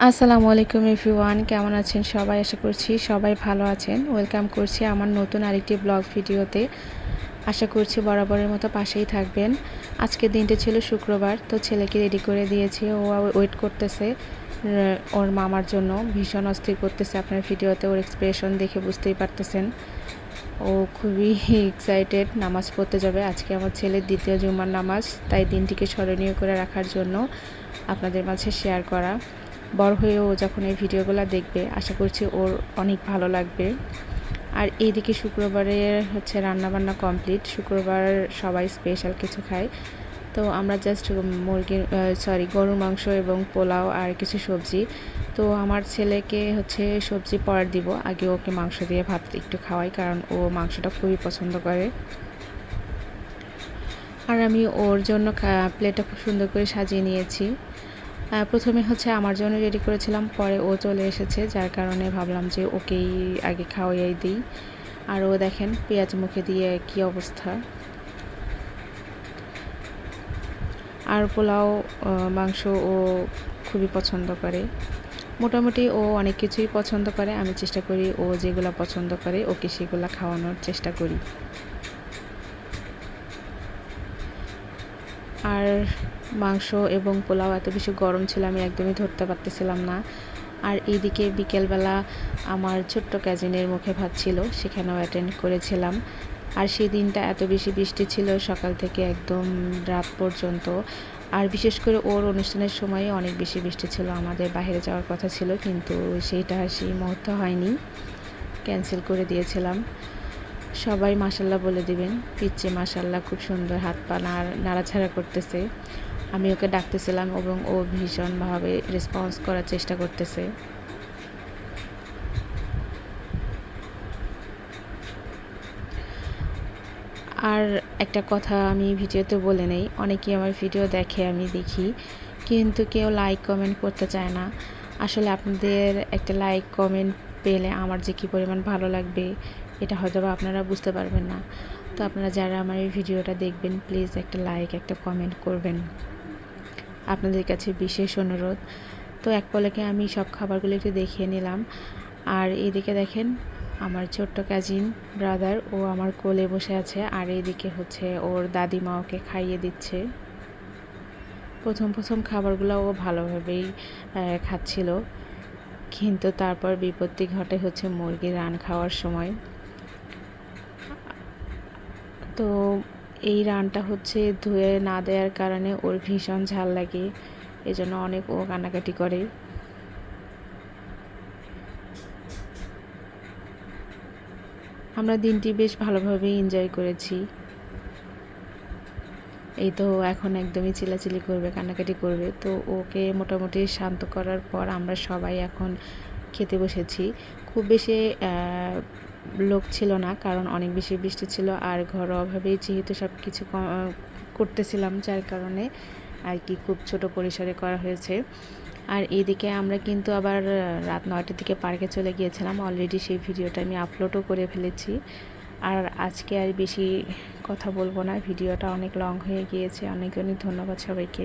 আসসালামু আলাইকুম এভরিওয়ান, কেমন আছেন সবাই? আশা করছি সবাই ভালো আছেন। ওয়েলকাম করছি আমার নতুন আরেকটি ব্লগ ভিডিওতে। আশা করছি বরাবরের মতো পাশেই থাকবেন। আজকের দিনটা ছিল শুক্রবার, তো ছেলেকে রেডি করে দিয়েছি। ও ওয়েট করতেছে ওর মামার জন্য, ভীষণ অস্থির করতেছে। আপনার ভিডিওতে ওর এক্সপ্রেশন দেখে বুঝতেই পারতেছেন। ও খুবই এক্সাইটেড নামাজ পড়তে যাবে। আজকে আমার ছেলের দ্বিতীয় জুমার নামাজ, তাই দিনটিকে স্মরণীয় করে রাখার জন্য আপনাদের মাঝে শেয়ার করা। বড় হয়ে ও যখন এই ভিডিওগুলো দেখবে, আশা করছি ওর অনেক ভালো লাগবে। আর এইদিকে শুক্রবারের রান্নাবান্না কমপ্লিট। শুক্রবার সবাই স্পেশাল কিছু খায়, তো আমরা জাস্ট গরুর মাংস এবং পোলাও আর কিছু সবজি। তো আমার ছেলেকে সবজি পরে দিব, আগে ওকে মাংস দিয়ে ভাত একটু খাওয়াই, কারণ ও মাংসটা খুবই পছন্দ করে। আর আমি ওর জন্য প্লেটটা খুব সুন্দর করে সাজিয়ে নিয়েছি। প্রথমে আমার জন্য রেডি করেছিলাম, পরে ও চলে এসেছে, যার কারণে ভাবলাম যে ওকেই আগে খাওয়াই দিই। আর ও দেখেন পেঁয়াজ মুখে দিয়ে কি অবস্থা। আর পোলাও মাংস ও খুবই পছন্দ করে। মোটামুটি ও অনেক কিছুই পছন্দ করে। আমি চেষ্টা করি ও যেগুলো পছন্দ করে ওকে সেগুলো খাওয়ানোর চেষ্টা করি। আর মাংস এবং পোলাও এত বেশি গরম ছিল, আমি একদমই ধরতে পারতেছিলাম না। আর এইদিকে বিকেলবেলা আমার ছোট্ট কাজিনের মুখে ভাত ছিল, সেখানেও অ্যাটেন্ড করেছিলাম। আর সেই দিনটা এত বেশি বৃষ্টি ছিল, সকাল থেকে একদম রাত পর্যন্ত। আর বিশেষ করে ওর অনুষ্ঠানের সময়ে অনেক বেশি বৃষ্টি ছিল। আমাদের বাইরে যাওয়ার কথা ছিল, কিন্তু সেই মুহূর্তে হয়নি, ক্যান্সেল করে দিয়েছিলাম। সবাই মাশাল্লাহ বলে দিবেন, পিচ্চি মাশাল্লাহ খুব সুন্দর হাত পা নাড়াছাড়া করতেছে। আমি ওকে ডাকতেছিলাম এবং ও ভীষণভাবে রেসপন্স করার চেষ্টা করতেছে। আর একটা কথা আমি ভিডিওতে বলে নেই, অনেকেই আমার ভিডিও দেখে, আমি দেখি, কিন্তু কেউ লাইক কমেন্ট করতে চায় না। আসলে আপনাদের একটা লাইক কমেন্ট পেলে আমার যে কী পরিমাণ ভালো লাগবে, এটা হয়তো বা আপনারা বুঝতে পারবেন না। তো আপনারা যারা আমার এই ভিডিওটা দেখবেন, প্লিজ একটা লাইক একটা কমেন্ট করবেন, আপনাদের কাছে বিশেষ অনুরোধ। তো এক পলকে আমি সব খাবারগুলো একটু দেখিয়ে নিলাম। আর এইদিকে দেখেন আমার ছোট্ট কাজিন ব্রাদার, ও আমার কোলে বসে আছে। আর এইদিকে ওর দাদিমা ওকে খাইয়ে দিচ্ছে। প্রথম খাবারগুলো ও ভালোভাবেই খাচ্ছিল, কিন্তু তারপর বিপত্তি ঘটে মুরগির রান খাওয়ার সময়। তো এই রানটা ধুয়ে না দেওয়ার কারণে ওর ভীষণ ঝাল লাগে, এজন্য অনেক ও কান্নাকাটি করে। আমরা দিনটি বেশ ভালোভাবেই এনজয় করেছি। এই তো এখন একদমই চিল্লাচিল্লি করবে, কান্নাকাটি করবে। তো ওকে মোটামুটি শান্ত করার পর আমরা সবাই এখন খেতে বসেছি। খুব বেশি লোক ছিল না, কারণ অনেক বেশি বৃষ্টি ছিল। আর ঘরোয়াভাবেই যেহেতু সব কিছু করতেছিলাম, যার কারণে আর কি খুব ছোট পরিসরে করা হয়েছে। আর এইদিকে আমরা কিন্তু আবার রাত 9টার দিকে পার্কে চলে গিয়েছিলাম। অলরেডি সেই ভিডিওটা আমি আপলোডও করে ফেলেছি। আর আজকে আর বেশি কথা বলবো না, ভিডিওটা অনেক লং হয়ে গিয়েছে। অনেক অনেক ধন্যবাদ সবাইকে।